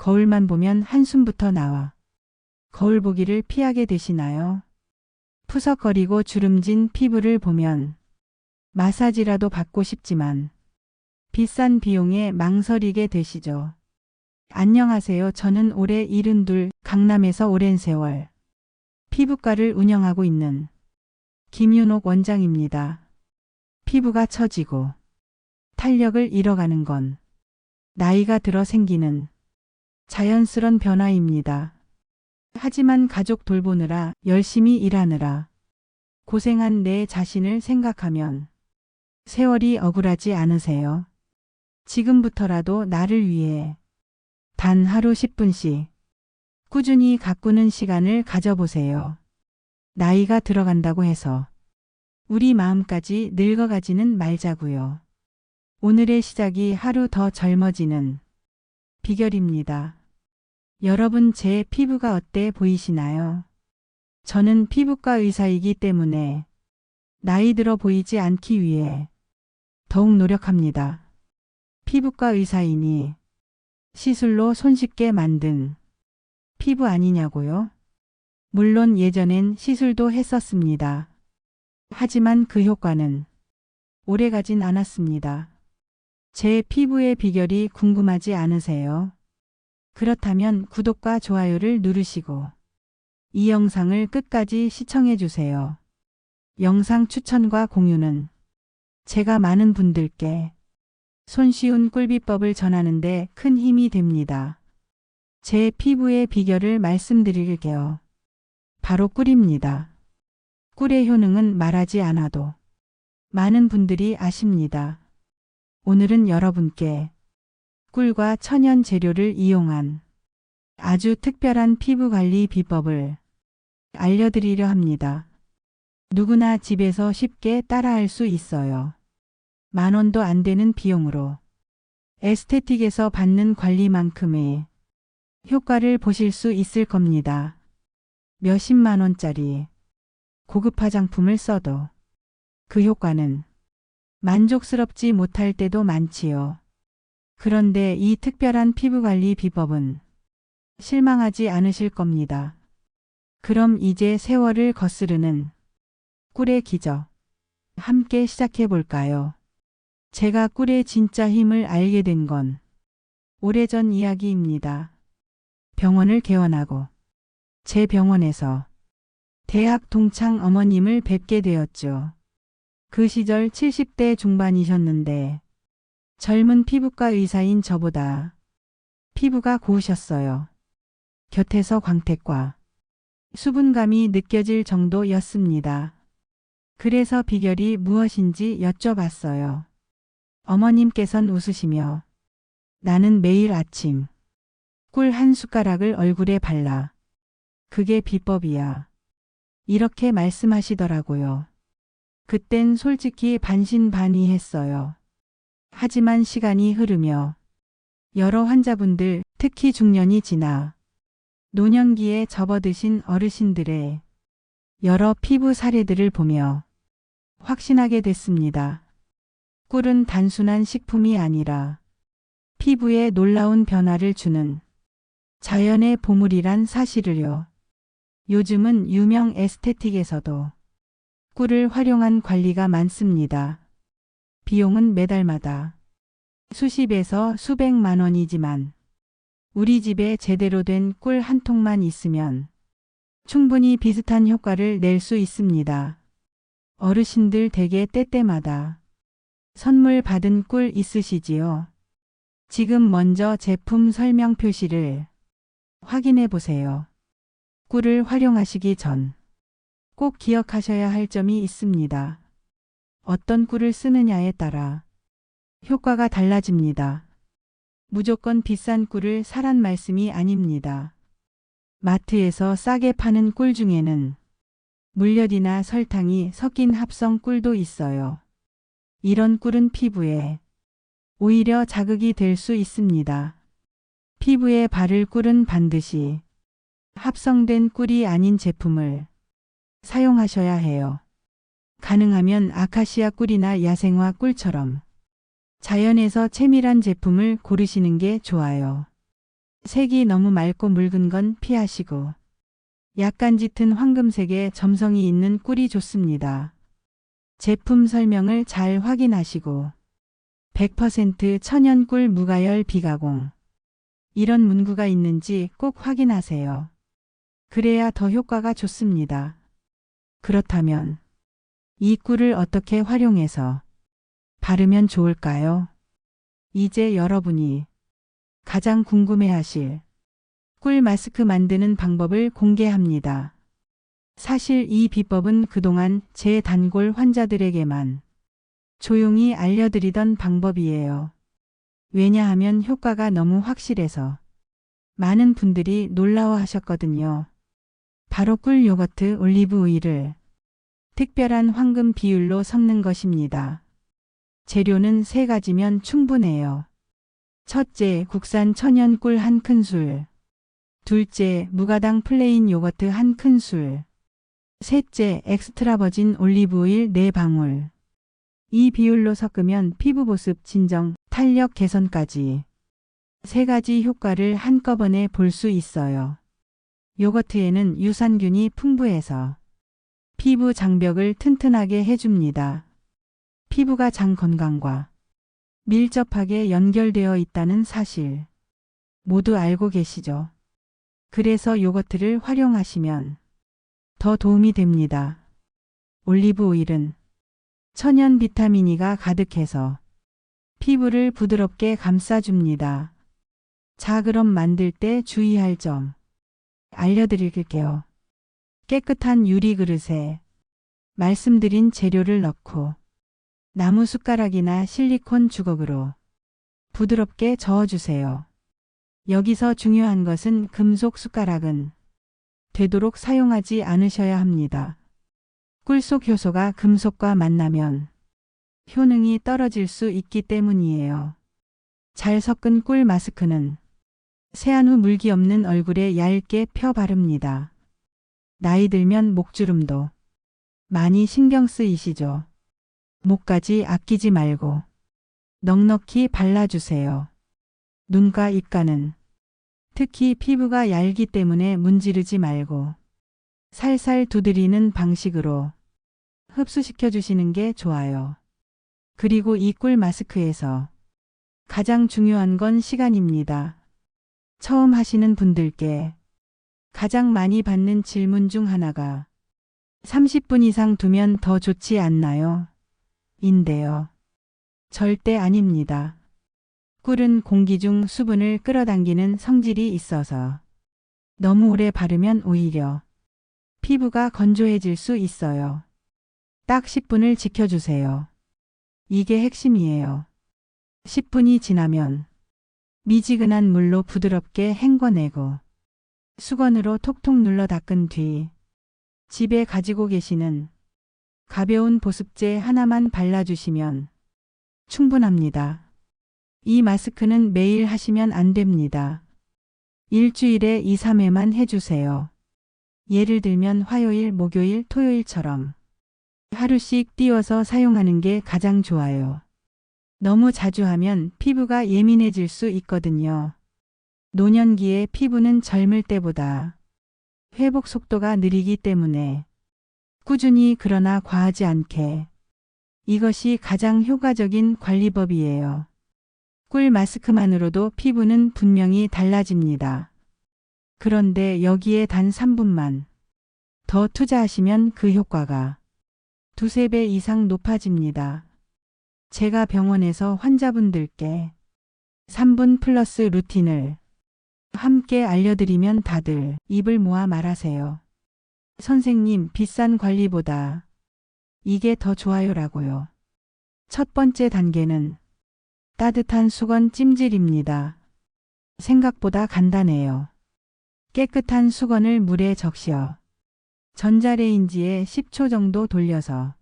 거울만 보면 한숨부터 나와. 거울 보기를 피하게 되시나요? 푸석거리고 주름진 피부를 보면 마사지라도 받고 싶지만 비싼 비용에 망설이게 되시죠. 안녕하세요. 저는 올해 72, 강남에서 오랜 세월 피부과를 운영하고 있는 김윤옥 원장입니다. 피부가 처지고 탄력을 잃어가는 건 나이가 들어 생기는 자연스런 변화입니다. 하지만 가족 돌보느라 열심히 일하느라 고생한 내 자신을 생각하면 세월이 억울하지 않으세요? 지금부터라도 나를 위해 단 하루 10분씩 꾸준히 가꾸는 시간을 가져보세요. 나이가 들어간다고 해서 우리 마음까지 늙어가지는 말자고요. 오늘의 시작이 하루 더 젊어지는 비결입니다. 여러분, 제 피부가 어때 보이시나요? 저는 피부과 의사이기 때문에 나이 들어 보이지 않기 위해 더욱 노력합니다. 피부과 의사이니 시술로 손쉽게 만든 피부 아니냐고요? 물론 예전엔 시술도 했었습니다. 하지만 그 효과는 오래가진 않았습니다. 제 피부의 비결이 궁금하지 않으세요? 그렇다면 구독과 좋아요를 누르시고 이 영상을 끝까지 시청해 주세요. 영상 추천과 공유는 제가 많은 분들께 손쉬운 꿀비법을 전하는 데 큰 힘이 됩니다. 제 피부의 비결을 말씀드릴게요. 바로 꿀입니다. 꿀의 효능은 말하지 않아도 많은 분들이 아십니다. 오늘은 여러분께 꿀과 천연 재료를 이용한 아주 특별한 피부관리 비법을 알려드리려 합니다. 누구나 집에서 쉽게 따라할 수 있어요. 10,000원도 안 되는 비용으로 에스테틱에서 받는 관리만큼의 효과를 보실 수 있을 겁니다. 몇십만 원짜리 고급 화장품을 써도 그 효과는 만족스럽지 못할 때도 많지요. 그런데 이 특별한 피부관리 비법은 실망하지 않으실 겁니다. 그럼 이제 세월을 거스르는 꿀의 기적 함께 시작해 볼까요? 제가 꿀의 진짜 힘을 알게 된 건 오래전 이야기입니다. 병원을 개원하고 제 병원에서 대학 동창 어머님을 뵙게 되었죠. 그 시절 70대 중반이셨는데 젊은 피부과 의사인 저보다 피부가 고우셨어요. 곁에서 광택과 수분감이 느껴질 정도였습니다. 그래서 비결이 무엇인지 여쭤봤어요. 어머님께선 웃으시며 나는 매일 아침 꿀 한 숟가락을 얼굴에 발라. 그게 비법이야. 이렇게 말씀하시더라고요. 그땐 솔직히 반신반의했어요. 하지만 시간이 흐르며 여러 환자분들, 특히 중년이 지나 노년기에 접어드신 어르신들의 여러 피부 사례들을 보며 확신하게 됐습니다. 꿀은 단순한 식품이 아니라 피부에 놀라운 변화를 주는 자연의 보물이란 사실을요. 요즘은 유명 에스테틱에서도 꿀을 활용한 관리가 많습니다. 비용은 매달마다 수십에서 수백만 원이지만 우리 집에 제대로 된 꿀 한 통만 있으면 충분히 비슷한 효과를 낼 수 있습니다. 어르신들 댁에 때때마다 선물 받은 꿀 있으시지요? 지금 먼저 제품 설명 표시를 확인해 보세요. 꿀을 활용하시기 전 꼭 기억하셔야 할 점이 있습니다. 어떤 꿀을 쓰느냐에 따라 효과가 달라집니다. 무조건 비싼 꿀을 사란 말씀이 아닙니다. 마트에서 싸게 파는 꿀 중에는 물엿이나 설탕이 섞인 합성 꿀도 있어요. 이런 꿀은 피부에 오히려 자극이 될 수 있습니다. 피부에 바를 꿀은 반드시 합성된 꿀이 아닌 제품을 사용하셔야 해요. 가능하면 아카시아 꿀이나 야생화 꿀처럼 자연에서 채밀한 제품을 고르시는 게 좋아요. 색이 너무 맑고 묽은 건 피하시고 약간 짙은 황금색의 점성이 있는 꿀이 좋습니다. 제품 설명을 잘 확인하시고 100% 천연 꿀 무가열 비가공 이런 문구가 있는지 꼭 확인하세요. 그래야 더 효과가 좋습니다. 그렇다면 이 꿀을 어떻게 활용해서 바르면 좋을까요? 이제 여러분이 가장 궁금해하실 꿀 마스크 만드는 방법을 공개합니다. 사실 이 비법은 그동안 제 단골 환자들에게만 조용히 알려드리던 방법이에요. 왜냐하면 효과가 너무 확실해서 많은 분들이 놀라워하셨거든요. 바로 꿀 요거트 올리브 오일을 특별한 황금 비율로 섞는 것입니다. 재료는 3가지면 충분해요. 첫째, 국산 천연 꿀 1큰술. 둘째, 무가당 플레인 요거트 1큰술. 셋째, 엑스트라 버진 올리브 오일 4방울. 이 비율로 섞으면 피부 보습 진정, 탄력 개선까지 3가지 효과를 한꺼번에 볼 수 있어요. 요거트에는 유산균이 풍부해서 피부 장벽을 튼튼하게 해줍니다. 피부가 장 건강과 밀접하게 연결되어 있다는 사실 모두 알고 계시죠? 그래서 요거트를 활용하시면 더 도움이 됩니다. 올리브 오일은 천연 비타민 E가 가득해서 피부를 부드럽게 감싸줍니다. 자, 그럼 만들 때 주의할 점 알려드릴게요. 깨끗한 유리 그릇에 말씀드린 재료를 넣고 나무 숟가락이나 실리콘 주걱으로 부드럽게 저어주세요. 여기서 중요한 것은 금속 숟가락은 되도록 사용하지 않으셔야 합니다. 꿀 속 효소가 금속과 만나면 효능이 떨어질 수 있기 때문이에요. 잘 섞은 꿀 마스크는 세안 후 물기 없는 얼굴에 얇게 펴 바릅니다. 나이 들면 목주름도 많이 신경 쓰이시죠? 목까지 아끼지 말고 넉넉히 발라주세요. 눈과 입가는 특히 피부가 얇기 때문에 문지르지 말고 살살 두드리는 방식으로 흡수시켜 주시는 게 좋아요. 그리고 이 꿀 마스크에서 가장 중요한 건 시간입니다. 처음 하시는 분들께 가장 많이 받는 질문 중 하나가 30분 이상 두면 더 좋지 않나요? 인데요. 절대 아닙니다. 꿀은 공기 중 수분을 끌어당기는 성질이 있어서 너무 오래 바르면 오히려 피부가 건조해질 수 있어요. 딱 10분을 지켜주세요. 이게 핵심이에요. 10분이 지나면 미지근한 물로 부드럽게 헹궈내고 수건으로 톡톡 눌러 닦은 뒤 집에 가지고 계시는 가벼운 보습제 하나만 발라주시면 충분합니다. 이 마스크는 매일 하시면 안 됩니다. 일주일에 2, 3회만 해주세요. 예를 들면 화요일, 목요일, 토요일처럼 하루씩 띄워서 사용하는 게 가장 좋아요. 너무 자주 하면 피부가 예민해질 수 있거든요. 노년기에 피부는 젊을 때보다 회복 속도가 느리기 때문에 꾸준히 그러나 과하지 않게 이것이 가장 효과적인 관리법이에요. 꿀 마스크만으로도 피부는 분명히 달라집니다. 그런데 여기에 단 3분만 더 투자하시면 그 효과가 2, 3배 이상 높아집니다. 제가 병원에서 환자분들께 3분 플러스 루틴을 함께 알려드리면 다들 입을 모아 말하세요. 선생님, 비싼 관리보다 이게 더 좋아요라고요. 첫 번째 단계는 따뜻한 수건 찜질입니다. 생각보다 간단해요. 깨끗한 수건을 물에 적셔 전자레인지에 10초 정도 돌려서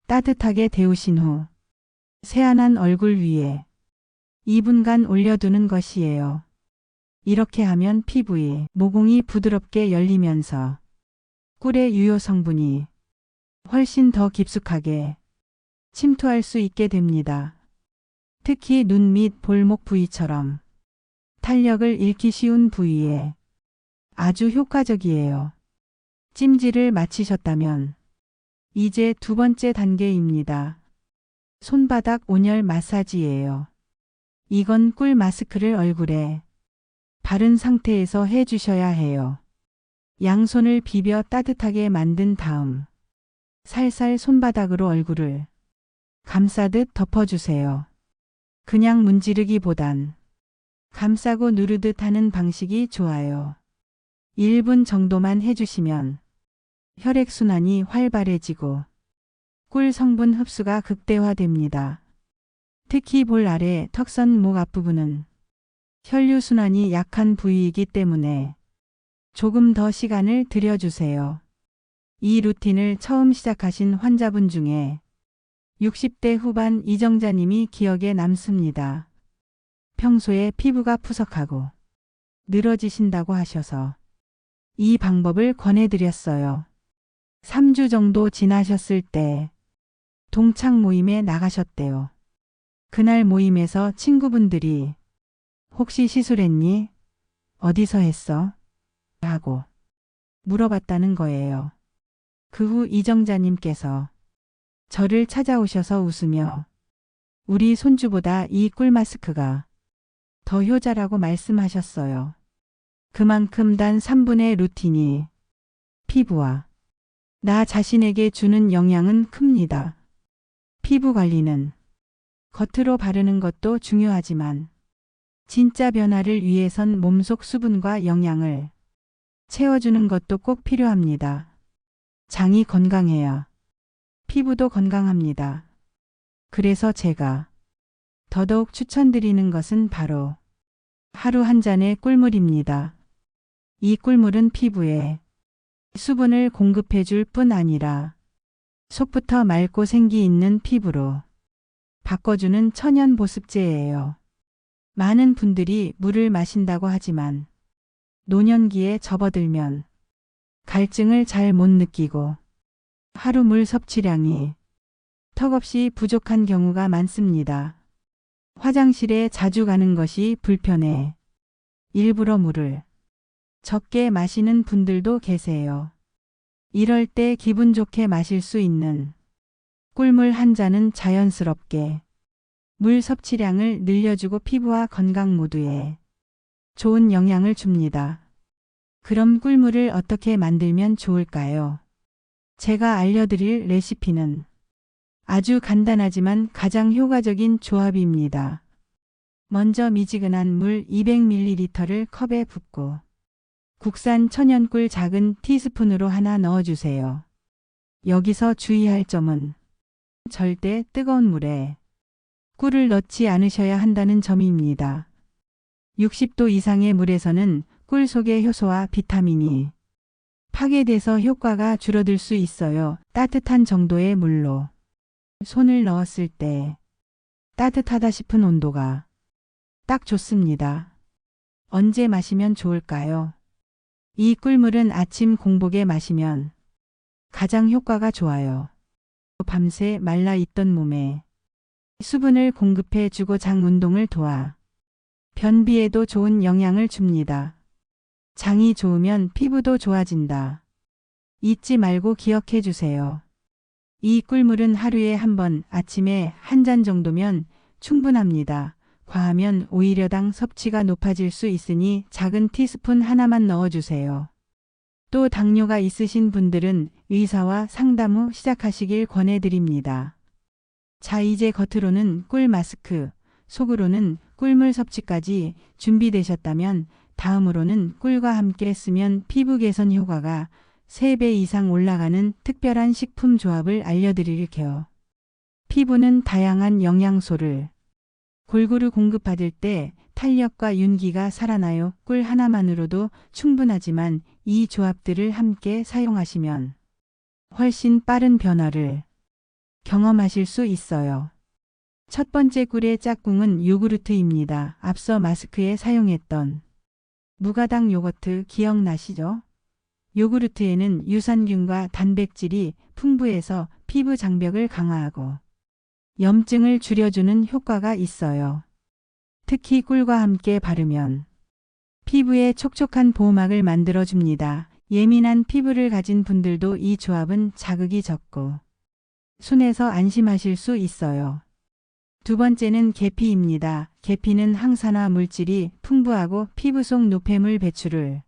따뜻하게 데우신 후 세안한 얼굴 위에 2분간 올려두는 것이에요. 이렇게 하면 피부의 모공이 부드럽게 열리면서 꿀의 유효 성분이 훨씬 더 깊숙하게 침투할 수 있게 됩니다. 특히 눈 및 볼목 부위처럼 탄력을 잃기 쉬운 부위에 아주 효과적이에요. 찜질을 마치셨다면 이제 두 번째 단계입니다. 손바닥 온열 마사지예요. 이건 꿀 마스크를 얼굴에 바른 상태에서 해주셔야 해요. 양손을 비벼 따뜻하게 만든 다음 살살 손바닥으로 얼굴을 감싸듯 덮어주세요. 그냥 문지르기보단 감싸고 누르듯 하는 방식이 좋아요. 1분 정도만 해주시면 혈액순환이 활발해지고 꿀 성분 흡수가 극대화됩니다. 특히 볼 아래 턱선 목 앞부분은 혈류순환이 약한 부위이기 때문에 조금 더 시간을 들여주세요. 이 루틴을 처음 시작하신 환자분 중에 60대 후반 이정자님이 기억에 남습니다. 평소에 피부가 푸석하고 늘어지신다고 하셔서 이 방법을 권해드렸어요. 3주 정도 지나셨을 때 동창 모임에 나가셨대요. 그날 모임에서 친구분들이 혹시 시술했니? 어디서 했어? 하고 물어봤다는 거예요. 그 후 이정자님께서 저를 찾아오셔서 웃으며 우리 손주보다 이 꿀 마스크가 더 효자라고 말씀하셨어요. 그만큼 단 3분의 루틴이 피부와 나 자신에게 주는 영향은 큽니다. 피부 관리는 겉으로 바르는 것도 중요하지만 진짜 변화를 위해선 몸속 수분과 영양을 채워주는 것도 꼭 필요합니다. 장이 건강해야 피부도 건강합니다. 그래서 제가 더더욱 추천드리는 것은 바로 하루 한 잔의 꿀물입니다. 이 꿀물은 피부에 수분을 공급해 줄 뿐 아니라 속부터 맑고 생기 있는 피부로 바꿔주는 천연 보습제예요. 많은 분들이 물을 마신다고 하지만 노년기에 접어들면 갈증을 잘 못 느끼고 하루 물 섭취량이 턱없이 부족한 경우가 많습니다. 화장실에 자주 가는 것이 불편해 일부러 물을 적게 마시는 분들도 계세요. 이럴 때 기분 좋게 마실 수 있는 꿀물 한 잔은 자연스럽게 물 섭취량을 늘려주고 피부와 건강 모두에 좋은 영향을 줍니다. 그럼 꿀물을 어떻게 만들면 좋을까요? 제가 알려드릴 레시피는 아주 간단하지만 가장 효과적인 조합입니다. 먼저 미지근한 물 200ml를 컵에 붓고 국산 천연꿀 작은 티스푼으로 하나 넣어주세요. 여기서 주의할 점은 절대 뜨거운 물에 꿀을 넣지 않으셔야 한다는 점입니다. 60도 이상의 물에서는 꿀 속의 효소와 비타민이 파괴돼서 효과가 줄어들 수 있어요. 따뜻한 정도의 물로 손을 넣었을 때 따뜻하다 싶은 온도가 딱 좋습니다. 언제 마시면 좋을까요? 이 꿀물은 아침 공복에 마시면 가장 효과가 좋아요. 밤새 말라있던 몸에 수분을 공급해 주고 장 운동을 도와 변비에도 좋은 영향을 줍니다. 장이 좋으면 피부도 좋아진다. 잊지 말고 기억해 주세요. 이 꿀물은 하루에 한 번 아침에 한 잔 정도면 충분합니다. 과하면 오히려 당 섭취가 높아질 수 있으니 작은 티스푼 하나만 넣어주세요. 또 당뇨가 있으신 분들은 의사와 상담 후 시작하시길 권해드립니다. 자, 이제 겉으로는 꿀 마스크, 속으로는 꿀물 섭취까지 준비되셨다면 다음으로는 꿀과 함께 쓰면 피부 개선 효과가 3배 이상 올라가는 특별한 식품 조합을 알려드릴게요. 피부는 다양한 영양소를 골고루 공급받을 때 탄력과 윤기가 살아나요. 꿀 하나만으로도 충분하지만 이 조합들을 함께 사용하시면 훨씬 빠른 변화를 경험하실 수 있어요. 첫 번째 꿀의 짝꿍은 요구르트입니다. 앞서 마스크에 사용했던 무가당 요거트 기억나시죠? 요구르트에는 유산균과 단백질이 풍부해서 피부 장벽을 강화하고 염증을 줄여주는 효과가 있어요. 특히 꿀과 함께 바르면 피부에 촉촉한 보호막을 만들어줍니다. 예민한 피부를 가진 분들도 이 조합은 자극이 적고 순해서 안심하실 수 있어요. 두 번째는 계피입니다. 계피는 항산화 물질이 풍부하고 피부 속 노폐물 배출을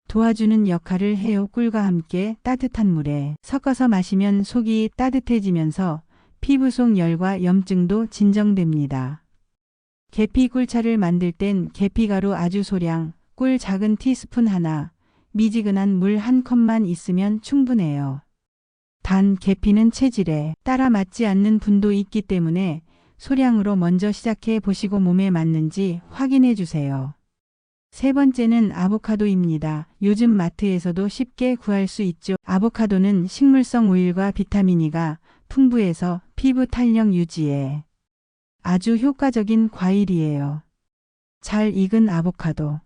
도와주는 역할을 해요. 꿀과 함께 따뜻한 물에 섞어서 마시면 속이 따뜻해지면서 피부 속 열과 염증도 진정됩니다. 계피 꿀차를 만들 땐 계피가루 아주 소량, 꿀 작은 티스푼 하나, 미지근한 물 한 컵만 있으면 충분해요. 단 계피는 체질에 따라 맞지 않는 분도 있기 때문에 소량으로 먼저 시작해 보시고 몸에 맞는지 확인해 주세요. 세 번째는 아보카도입니다. 요즘 마트에서도 쉽게 구할 수 있죠. 아보카도는 식물성 오일과 비타민 E가 풍부해서 피부 탄력 유지에 아주 효과적인 과일이에요. 잘 익은 아보카도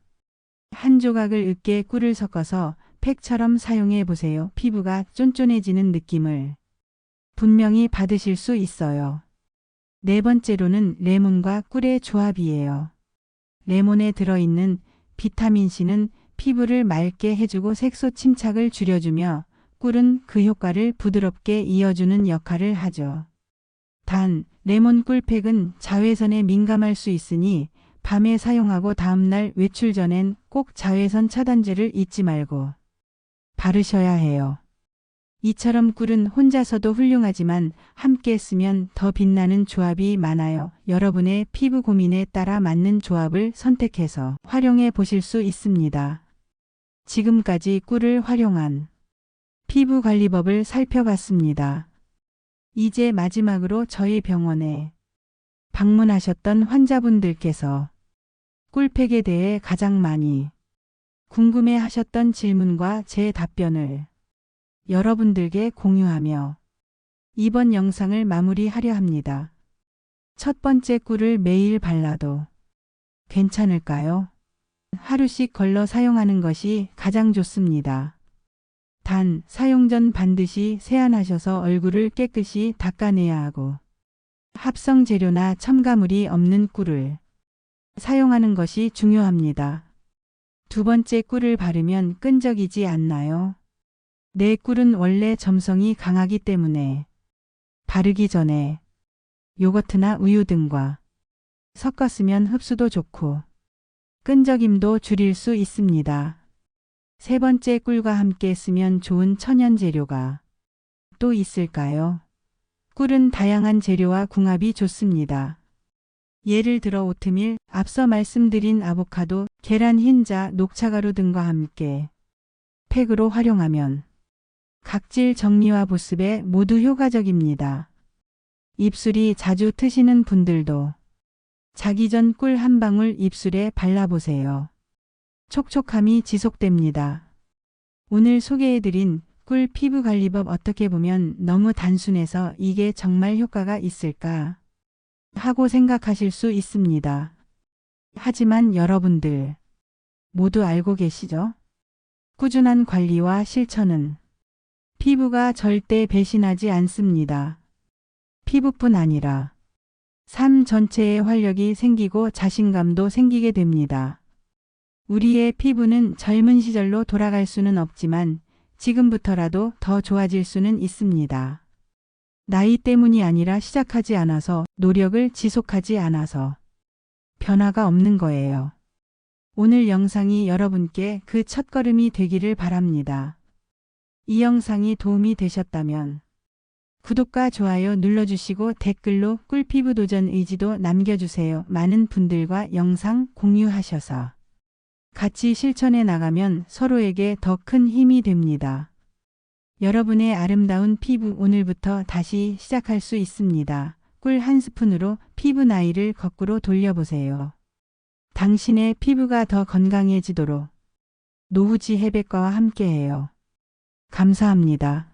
한 조각을 으깨 꿀을 섞어서 팩처럼 사용해 보세요. 피부가 쫀쫀해지는 느낌을 분명히 받으실 수 있어요. 네 번째로는 레몬과 꿀의 조합이에요. 레몬에 들어있는 비타민C는 피부를 맑게 해주고 색소 침착을 줄여주며 꿀은 그 효과를 부드럽게 이어주는 역할을 하죠. 단, 레몬 꿀팩은 자외선에 민감할 수 있으니 밤에 사용하고 다음날 외출 전엔 꼭 자외선 차단제를 잊지 말고 바르셔야 해요. 이처럼 꿀은 혼자서도 훌륭하지만 함께 쓰면 더 빛나는 조합이 많아요. 여러분의 피부 고민에 따라 맞는 조합을 선택해서 활용해 보실 수 있습니다. 지금까지 꿀을 활용한 피부 관리법을 살펴봤습니다. 이제 마지막으로 저희 병원에 방문하셨던 환자분들께서 꿀팩에 대해 가장 많이 궁금해 하셨던 질문과 제 답변을 여러분들께 공유하며 이번 영상을 마무리하려 합니다. 첫 번째, 꿀을 매일 발라도 괜찮을까요? 하루씩 걸러 사용하는 것이 가장 좋습니다. 단, 사용 전 반드시 세안하셔서 얼굴을 깨끗이 닦아내야 하고 합성 재료나 첨가물이 없는 꿀을 사용하는 것이 중요합니다. 두 번째, 꿀을 바르면 끈적이지 않나요? 네, 꿀은 원래 점성이 강하기 때문에 바르기 전에 요거트나 우유 등과 섞어 쓰면 흡수도 좋고 끈적임도 줄일 수 있습니다. 세 번째, 꿀과 함께 쓰면 좋은 천연 재료가 또 있을까요? 꿀은 다양한 재료와 궁합이 좋습니다. 예를 들어 오트밀, 앞서 말씀드린 아보카도, 계란 흰자, 녹차가루 등과 함께 팩으로 활용하면 각질 정리와 보습에 모두 효과적입니다. 입술이 자주 트시는 분들도 자기 전 꿀 한 방울 입술에 발라보세요. 촉촉함이 지속됩니다. 오늘 소개해드린 꿀 피부관리법, 어떻게 보면 너무 단순해서 이게 정말 효과가 있을까 하고 생각하실 수 있습니다. 하지만 여러분들 모두 알고 계시죠? 꾸준한 관리와 실천은 피부가 절대 배신하지 않습니다. 피부뿐 아니라 삶 전체에 활력이 생기고 자신감도 생기게 됩니다. 우리의 피부는 젊은 시절로 돌아갈 수는 없지만 지금부터라도 더 좋아질 수는 있습니다. 나이 때문이 아니라 시작하지 않아서, 노력을 지속하지 않아서 변화가 없는 거예요. 오늘 영상이 여러분께 그 첫걸음이 되기를 바랍니다. 이 영상이 도움이 되셨다면 구독과 좋아요 눌러주시고 댓글로 꿀피부 도전 의지도 남겨주세요. 많은 분들과 영상 공유하셔서 같이 실천해 나가면 서로에게 더 큰 힘이 됩니다. 여러분의 아름다운 피부, 오늘부터 다시 시작할 수 있습니다. 꿀 한 스푼으로 피부 나이를 거꾸로 돌려보세요. 당신의 피부가 더 건강해지도록 노후지 해백과와 함께해요. 감사합니다.